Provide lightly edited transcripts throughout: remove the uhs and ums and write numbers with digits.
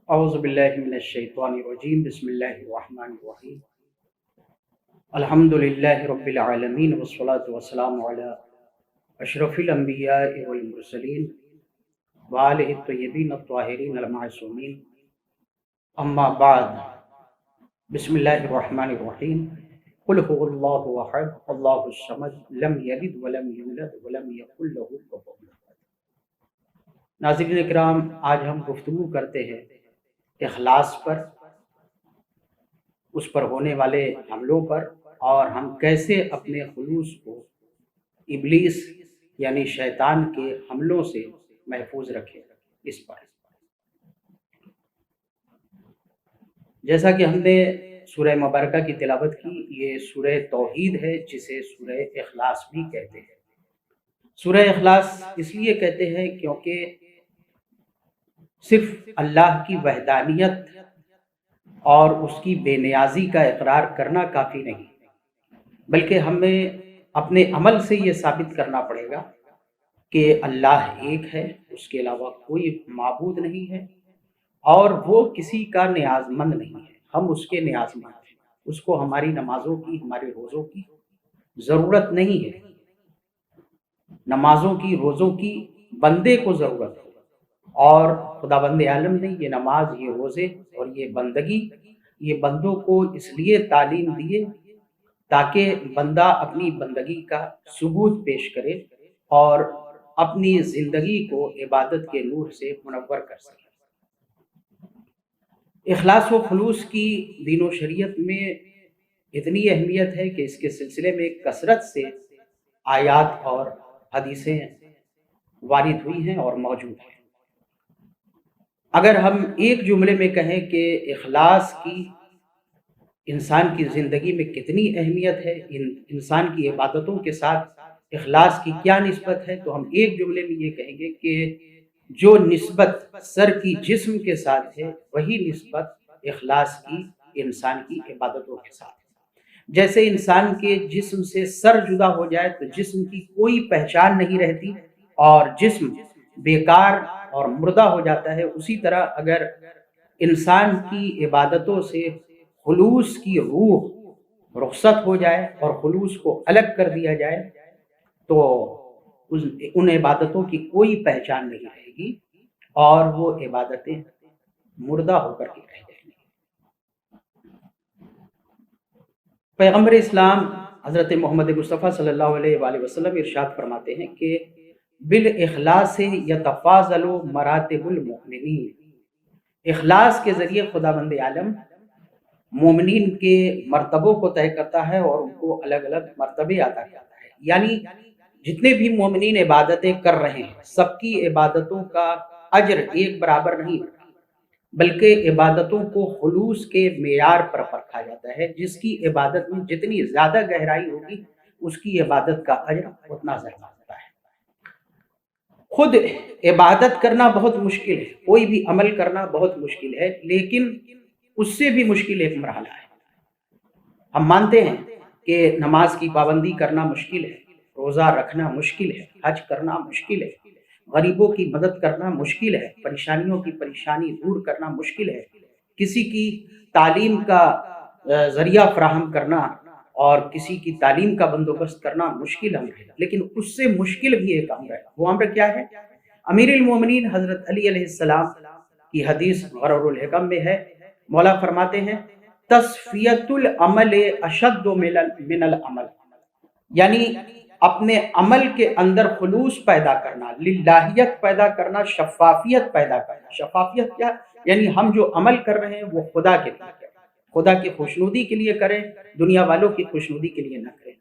اعوذ باللہ من الشیطان الرجیم بسم اللہ الرحمن الرحیم الحمد للہ رب العالمین والصلاة والسلام علی اشرف الانبیاء والمرسلین وآلہ الطیبین الطاہرین المعصومین اما بعد بسم اللہ الرحمن الرحیم قل هو اللہ احد اللہ الصمد لم یلد ولم یولد ولم یکن له کفوا احد۔ ناظرین کرام، آج ہم گفتگو کرتے ہیں اخلاص پر، اس پر ہونے والے حملوں پر، اور ہم کیسے اپنے خلوص کو ابلیس یعنی شیطان کے حملوں سے محفوظ رکھیں۔ اس پر جیسا کہ ہم نے سورہ مبارکہ کی تلاوت کی، یہ سورہ توحید ہے جسے سورہ اخلاص بھی کہتے ہیں۔ سورہ اخلاص اس لیے کہتے ہیں کیونکہ صرف اللہ کی وحدانیت اور اس کی بے نیازی کا اقرار کرنا کافی نہیں، بلکہ ہمیں اپنے عمل سے یہ ثابت کرنا پڑے گا کہ اللہ ایک ہے، اس کے علاوہ کوئی معبود نہیں ہے، اور وہ کسی کا نیاز مند نہیں ہے، ہم اس کے نیاز مند ہیں۔ اس کو ہماری نمازوں کی، ہمارے روزوں کی ضرورت نہیں ہے۔ نمازوں کی، روزوں کی بندے کو ضرورت ہے، اور خداوند عالم نے یہ نماز، یہ روزے اور یہ بندگی، یہ بندوں کو اس لیے تعلیم دیے تاکہ بندہ اپنی بندگی کا ثبوت پیش کرے اور اپنی زندگی کو عبادت کے نور سے منور کر سکے۔ اخلاص و خلوص کی دین و شریعت میں اتنی اہمیت ہے کہ اس کے سلسلے میں کثرت سے آیات اور حدیثیں وارد ہوئی ہیں اور موجود ہیں۔ اگر ہم ایک جملے میں کہیں کہ اخلاص کی انسان کی زندگی میں کتنی اہمیت ہے، انسان کی عبادتوں کے ساتھ اخلاص کی کیا نسبت ہے، تو ہم ایک جملے میں یہ کہیں گے کہ جو نسبت سر کی جسم کے ساتھ ہے، وہی نسبت اخلاص کی انسان کی عبادتوں کے ساتھ ہے۔ جیسے انسان کے جسم سے سر جدا ہو جائے تو جسم کی کوئی پہچان نہیں رہتی اور جسم بیکار اور مردہ ہو جاتا ہے، اسی طرح اگر انسان کی عبادتوں سے خلوص کی روح رخصت ہو جائے اور خلوص کو الگ کر دیا جائے تو ان عبادتوں کی کوئی پہچان نہیں رہے گی اور وہ عبادتیں مردہ ہو کر کے رہ جائیں گی۔ پیغمبر اسلام حضرت محمد مصطفیٰ صلی اللہ علیہ وآلہ وسلم ارشاد فرماتے ہیں کہ بالاخلاص یتفاضل مراتب المؤمنین، اخلاص کے ذریعے خداوند عالم مومنین کے مرتبوں کو طے کرتا ہے اور ان کو الگ الگ مرتبے عطا کرتا ہے۔ یعنی جتنے بھی مومنین عبادتیں کر رہے ہیں، سب کی عبادتوں کا اجر ایک برابر نہیں، بلکہ عبادتوں کو خلوص کے معیار پر پرکھا جاتا ہے۔ جس کی عبادت میں جتنی زیادہ گہرائی ہوگی، اس کی عبادت کا اجر اتنا زیادہ ہوتا ہے۔ خود عبادت کرنا بہت مشکل ہے، کوئی بھی عمل کرنا بہت مشکل ہے، لیکن اس سے بھی مشکل ایک مرحلہ ہے۔ ہم مانتے ہیں کہ نماز کی پابندی کرنا مشکل ہے، روزہ رکھنا مشکل ہے، حج کرنا مشکل ہے، غریبوں کی مدد کرنا مشکل ہے، پریشانیوں کی پریشانی دور کرنا مشکل ہے، کسی کی تعلیم کا ذریعہ فراہم کرنا اور کسی کی تعلیم کا بندوبست کرنا مشکل امر ہے، لیکن اس سے مشکل بھی ایک امر ہے۔ وہ امر کیا ہے؟ امیر المومنین حضرت علی علیہ السلام کی حدیث غرر الحکم میں ہے، مولا فرماتے ہیں تصفیت العمل اشد من العمل، یعنی اپنے عمل کے اندر خلوص پیدا کرنا، للہیت پیدا کرنا، شفافیت پیدا کرنا۔ شفافیت کیا؟ یعنی ہم جو عمل کر رہے ہیں وہ خدا کے لیے کریں، خدا کی خوشنودی کے لیے کریں، دنیا والوں کی خوشنودی کے لیے نہ کریں۔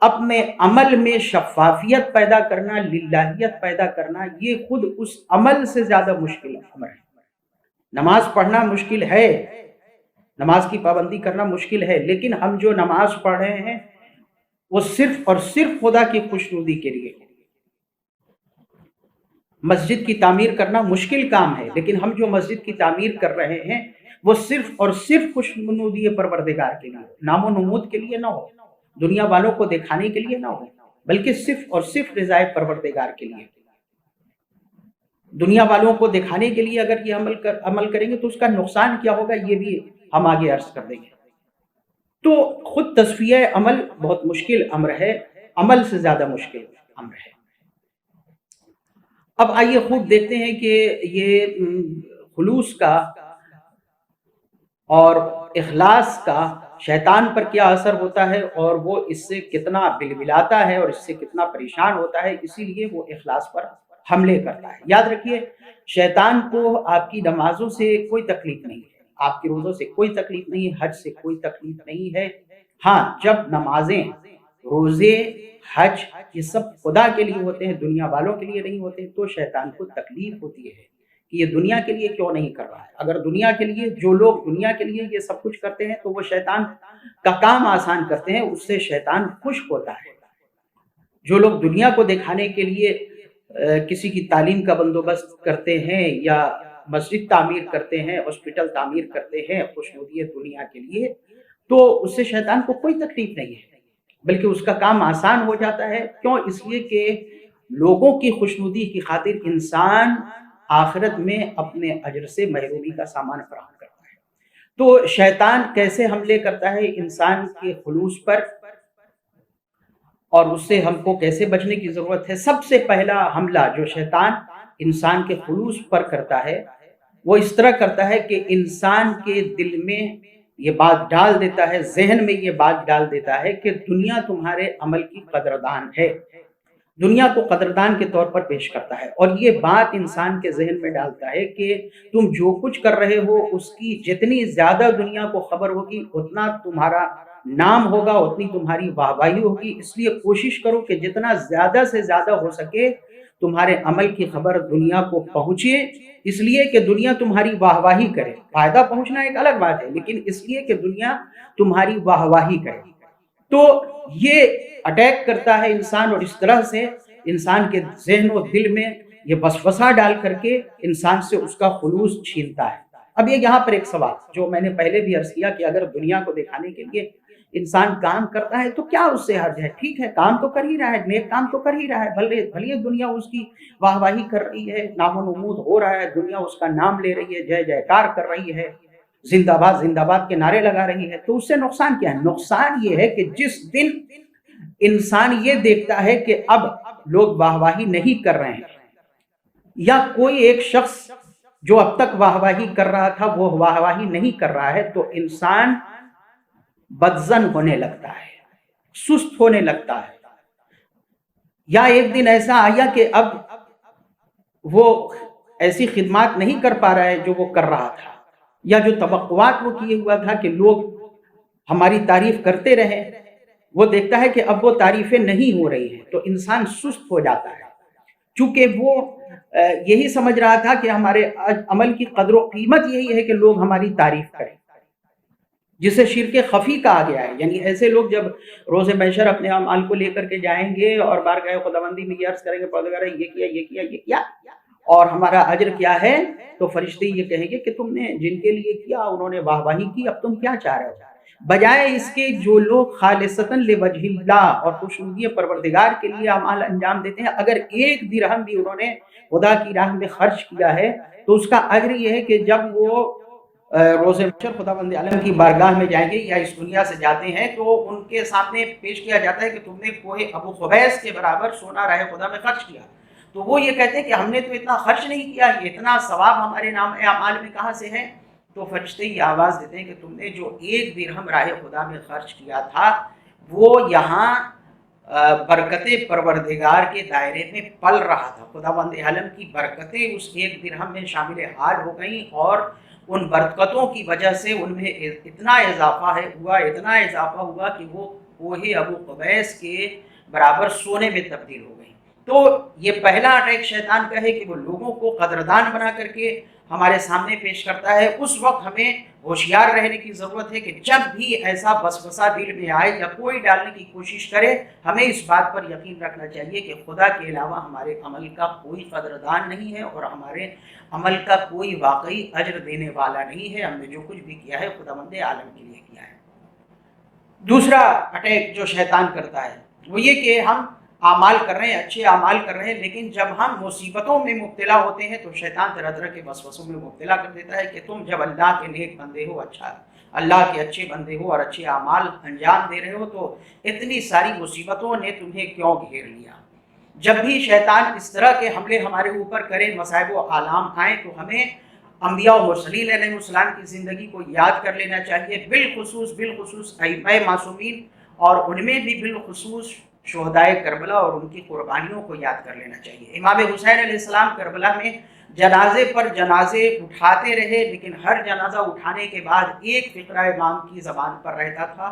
اپنے عمل میں شفافیت پیدا کرنا، للہیت پیدا کرنا، یہ خود اس عمل سے زیادہ مشکل امر ہے۔ نماز پڑھنا مشکل ہے، نماز کی پابندی کرنا مشکل ہے، لیکن ہم جو نماز پڑھ رہے ہیں وہ صرف اور صرف خدا کی خوشنودی کے لیے۔ مسجد کی تعمیر کرنا مشکل کام ہے، لیکن ہم جو مسجد کی تعمیر کر رہے ہیں وہ صرف اور صرف خوشنودی پروردگار کے لیے، نام و نمود کے لیے نہ ہو، دنیا والوں کو دکھانے کے لیے نہ ہو، بلکہ صرف اور صرف رضائے پروردگار کے لیے۔ دنیا والوں کو دکھانے کے لیے اگر یہ عمل کریں گے تو اس کا نقصان کیا ہوگا یہ بھی ہم آگے عرض کر دیں گے۔ تو خود تصفیہ عمل بہت مشکل امر ہے، عمل سے زیادہ مشکل امر ہے۔ اب آئیے خوب دیکھتے ہیں کہ یہ خلوص کا اور اخلاص کا شیطان پر کیا اثر ہوتا ہے، اور وہ اس سے کتنا بلبلاتا ہے اور اس سے کتنا پریشان ہوتا ہے، اسی لیے وہ اخلاص پر حملے کرتا ہے۔ یاد رکھیے، شیطان کو آپ کی نمازوں سے کوئی تکلیف نہیں ہے، آپ کی روزوں سے کوئی تکلیف نہیں ہے، حج سے کوئی تکلیف نہیں ہے۔ ہاں، جب نمازیں، روزے، حج یہ سب خدا کے لیے ہوتے ہیں، دنیا والوں کے لیے نہیں ہوتے، تو شیطان کو تکلیف ہوتی ہے کہ یہ دنیا کے لیے کیوں نہیں کر رہا ہے۔ اگر دنیا کے لیے، جو لوگ دنیا کے لیے یہ سب کچھ کرتے ہیں تو وہ شیطان کا کام آسان کرتے ہیں، اس سے شیطان خوش ہوتا ہے۔ جو لوگ دنیا کو دکھانے کے لیے کسی کی تعلیم کا بندوبست کرتے ہیں یا مسجد تعمیر کرتے ہیں، ہاسپٹل تعمیر کرتے ہیں خوشنودی دنیا کے لیے، تو اس سے شیطان کو کوئی تکلیف نہیں ہے، بلکہ اس کا کام آسان ہو جاتا ہے۔ کیوں؟ اس لیے کہ لوگوں کی خوشنودی کی خاطر انسان آخرت میں اپنے اجر سے محرومی کا سامان فراہم کرتا ہے۔ تو شیطان کیسے حملے کرتا ہے انسان کے خلوص پر، اور اس سے ہم کو کیسے بچنے کی ضرورت ہے؟ سب سے پہلا حملہ جو شیطان انسان کے خلوص پر کرتا ہے وہ اس طرح کرتا ہے کہ انسان کے دل میں یہ بات ڈال دیتا ہے، ذہن میں یہ بات ڈال دیتا ہے کہ دنیا تمہارے عمل کی قدردان ہے، دنیا کو قدردان کے طور پر پیش کرتا ہے، اور یہ بات انسان کے ذہن میں ڈالتا ہے کہ تم جو کچھ کر رہے ہو اس کی جتنی زیادہ دنیا کو خبر ہوگی اتنا تمہارا نام ہوگا، اتنی تمہاری واہواہی ہوگی، اس لیے کوشش کرو کہ جتنا زیادہ سے زیادہ ہو سکے تمہارے عمل کی خبر دنیا کو پہنچے، اس لیے کہ دنیا تمہاری واہواہی کرے۔ فائدہ پہنچنا ایک الگ بات ہے، لیکن اس لیے کہ دنیا تمہاری واہواہی کرے۔ تو یہ اٹیک کرتا ہے انسان، اور اس طرح سے انسان کے ذہن و دل میں یہ وسوسہ ڈال کر کے انسان سے اس کا خلوص چھینتا ہے۔ اب یہ یہاں پر ایک سوال جو میں نے پہلے بھی عرض کیا کہ اگر دنیا کو دکھانے کے لیے انسان کام کرتا ہے تو کیا اس سے حرج ہے؟ ٹھیک ہے، کام تو کر ہی رہا ہے، نیک کام تو کر ہی رہا ہے، بھلے دنیا اس کی واہ واہی کر رہی ہے، نام و نمود ہو رہا ہے، دنیا اس کا نام لے رہی ہے، جے جے کار کر رہی ہے، زندہ باد کے نعرے لگا رہی ہے، تو اس سے نقصان کیا ہے؟ نقصان یہ ہے کہ جس دن انسان یہ دیکھتا ہے کہ اب لوگ واہ واہی نہیں کر رہے ہیں، یا کوئی ایک شخص جو اب تک واہ واہی کر رہا تھا وہ واہ واہی نہیں کر رہا ہے، تو انسان بدظن ہونے لگتا ہے، سست ہونے لگتا ہے، یا ایک دن ایسا آیا کہ اب وہ ایسی خدمات نہیں کر پا رہا ہے جو وہ کر رہا تھا، یا جو توقعات وہ کیے ہوا تھا کہ لوگ ہماری تعریف کرتے رہے، وہ دیکھتا ہے کہ اب وہ تعریفیں نہیں ہو رہی ہیں، تو انسان سست ہو جاتا ہے، چونکہ وہ یہی سمجھ رہا تھا کہ ہمارے عمل کی قدر و قیمت یہی ہے کہ لوگ ہماری تعریف کریں، جسے شرک خفی کہا گیا ہے۔ یعنی ایسے لوگ جب روز محشر اپنے اعمال کو لے کر کے جائیں گے اور بارگاہ خداوندی میں یہ عرض کریں گے پروردگار یہ کیا اور ہمارا اجر کیا ہے، تو فرشتے یہ کہیں گے کہ تم نے جن کے لیے کیا انہوں نے واہ واہی کی، اب تم کیا چاہ رہے ہو؟ بجائے اس کے جو لوگ خالصتاً لوجہ اللہ اور خوشنودی پروردگار کے لیے اعمال انجام دیتے ہیں، اگر ایک درہم بھی انہوں نے خدا کی راہ میں خرچ کیا ہے تو اس کا اجر یہ ہے کہ جب وہ روز محشر خداوند عالم کی بارگاہ میں جائیں گے یا اس دنیا سے جاتے ہیں تو ان کے سامنے پیش کیا جاتا ہے کہ تم نے کوہ ابو قبیس کے برابر سونا راہ خدا میں خرچ کیا، تو وہ یہ کہتے ہیں کہ ہم نے تو اتنا خرچ نہیں کیا، یہ اتنا ثواب ہمارے نام اعمال میں کہاں سے ہے؟ تو فرشتے یہ آواز دیتے ہیں کہ تم نے جو ایک درہم راہ خدا میں خرچ کیا تھا وہ یہاں برکت پروردگار کے دائرے میں پل رہا تھا، خداوند عالم کی برکتیں اس ایک درہم میں شامل حال ہو گئیں، اور ان برکتوں کی وجہ سے ان میں اتنا اضافہ ہوا کہ وہ کوہ ابو قبیس کے برابر سونے میں تبدیل ہو گئی۔ تو یہ پہلا اٹیک شیطان کا ہے کہ وہ لوگوں کو قدردان بنا کر کے ہمارے سامنے پیش کرتا ہے۔ اس وقت ہمیں ہوشیار رہنے کی ضرورت ہے کہ جب بھی ایسا وسوسہ دل میں آئے یا کوئی ڈالنے کی کوشش کرے، ہمیں اس بات پر یقین رکھنا چاہیے کہ خدا کے علاوہ ہمارے عمل کا کوئی قدردان نہیں ہے، اور ہمارے عمل کا کوئی واقعی اجر دینے والا نہیں ہے۔ ہم نے جو کچھ بھی کیا ہے خداوند عالم کے لیے کیا ہے۔ دوسرا اٹیک جو شیطان کرتا ہے وہ یہ کہ ہم اعمال کر رہے ہیں، اچھے اعمال کر رہے ہیں، لیکن جب ہم مصیبتوں میں مبتلا ہوتے ہیں تو شیطان طرح طرح کے وسوسوں میں مبتلا کر دیتا ہے کہ تم جب اللہ کے نیک بندے ہو، اچھا اللہ کے اچھے بندے ہو اور اچھے اعمال انجام دے رہے ہو، تو اتنی ساری مصیبتوں نے تمہیں کیوں گھیر لیا؟ جب بھی شیطان اس طرح کے حملے ہمارے اوپر کرے، مصائب و آلام آئیں، تو ہمیں انبیاء و مرسلین علیہ السلام کی زندگی کو یاد کر لینا چاہیے، بالخصوص ائمہ معصومین، اور ان میں بھی بالخصوص شہدائے کربلا اور ان کی قربانیوں کو یاد کر لینا چاہیے۔ امام حسین علیہ السلام کربلا میں جنازے پر جنازے اٹھاتے رہے، لیکن ہر جنازہ اٹھانے کے بعد ایک فقرہ امام کی زبان پر رہتا تھا،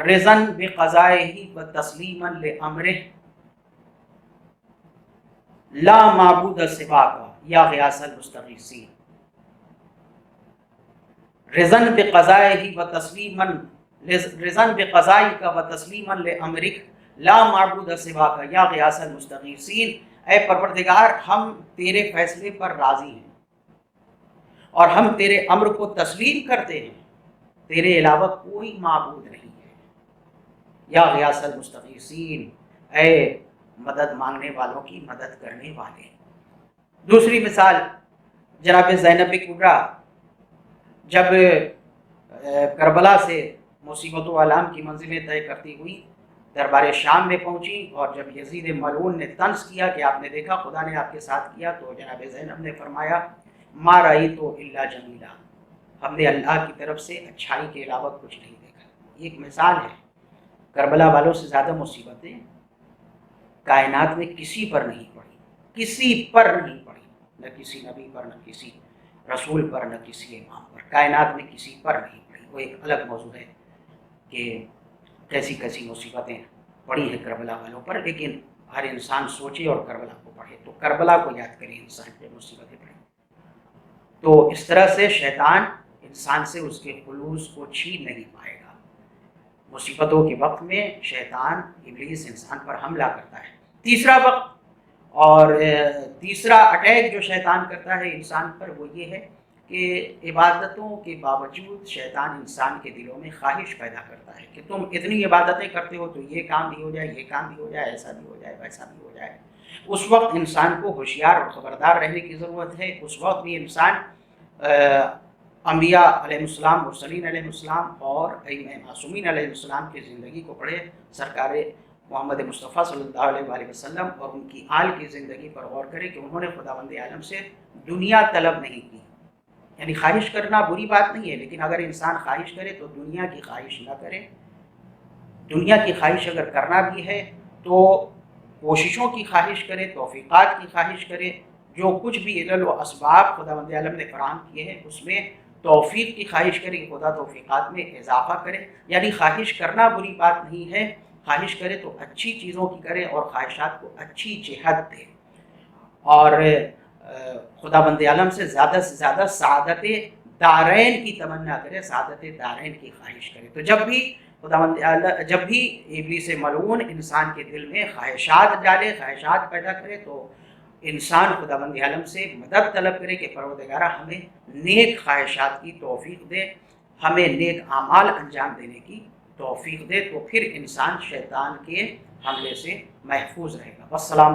رضن بقضائہ و تسلیما لامرہ لا معبود سواک یا غیاث المستغیثین۔ رضن بقضائہ و تسلیما رضن بقضائک و تسلیما لامرک لا معبود سواک یا غیاث المستغیثین۔ اے پروردگار، ہم تیرے فیصلے پر راضی ہیں اور ہم تیرے امر کو تسلیم کرتے ہیں، تیرے علاوہ کوئی معبود نہیں ہے۔ یا غیاث المستغیثین، اے مدد مانگنے والوں کی مدد کرنے والے۔ دوسری مثال جناب زینب کبریٰ جب کربلا سے مصیبت و آلام کی منزلیں طے کرتی ہوئی دربار شام میں پہنچی، اور جب یزید ملعون نے طنز کیا کہ آپ نے دیکھا خدا نے آپ کے ساتھ کیا، تو جناب زینب نے فرمایا ما رأیت الا جمیلا، ہم نے اللہ کی طرف سے اچھائی کے علاوہ کچھ نہیں دیکھا۔ یہ ایک مثال ہے، کربلا والوں سے زیادہ مصیبتیں کائنات میں کسی پر نہیں پڑی، کسی پر نہیں پڑی، نہ کسی نبی پر، نہ کسی رسول پر، نہ کسی امام پر، کائنات میں کسی پر نہیں پڑی۔ وہ ایک الگ موضوع ہے کہ کیسی کیسی مصیبتیں پڑی ہیں کربلا والوں پر، لیکن ہر انسان سوچے اور کربلا کو پڑھے، تو کربلا کو یاد کرے انسان پہ مصیبتیں پڑیں۔ تو اس طرح سے شیطان انسان سے اس کے خلوص کو چھین نہیں پائے گا۔ مصیبتوں کے وقت میں شیطان ابلیس انسان پر حملہ کرتا ہے۔ تیسرا وقت اور تیسرا اٹیک جو شیطان کرتا ہے انسان پر، وہ یہ ہے کہ عبادتوں کے باوجود شیطان انسان کے دلوں میں خواہش پیدا کرتا ہے کہ تم اتنی عبادتیں کرتے ہو تو یہ کام بھی ہو جائے، یہ کام بھی ہو جائے، ایسا بھی ہو جائے، ویسا بھی ہو جائے۔ اس وقت انسان کو ہوشیار اور خبردار رہنے کی ضرورت ہے۔ اس وقت بھی انسان انبیاء علیہ السلام، مرسلین علیہ السلام اور ائمہ معصومین علیہ السلام کی زندگی کو پڑھے، سرکار محمد مصطفیٰ صلی اللہ علیہ وآلہ وسلم اور ان کی آل کی زندگی پر غور کرے کہ انہوں نے خداوند عالم سے دنیا طلب نہیں کی۔ یعنی خواہش کرنا بری بات نہیں ہے، لیکن اگر انسان خواہش کرے تو دنیا کی خواہش نہ کرے۔ دنیا کی خواہش اگر کرنا بھی ہے تو کوششوں کی خواہش کرے، توفیقات کی خواہش کرے، جو کچھ بھی علل و اسباب خداوند عالم نے فراہم کیے ہیں اس میں توفیق کی خواہش کرے کہ خدا توفیقات میں اضافہ کرے۔ یعنی خواہش کرنا بری بات نہیں ہے، خواہش کرے تو اچھی چیزوں کی کرے اور خواہشات کو اچھی جہت دے، اور خداوند عالم سے زیادہ سعادت دارین کی تمنا کرے، سعادت دارین کی خواہش کرے۔ تو جب بھی ابلیس ملعون انسان کے دل میں خواہشات ڈالے، خواہشات پیدا کرے، تو انسان خداوند عالم سے مدد طلب کرے کہ پروردگارہ ہمیں نیک خواہشات کی توفیق دے، ہمیں نیک اعمال انجام دینے کی توفیق دے، تو پھر انسان شیطان کے حملے سے محفوظ رہے گا۔ والسلام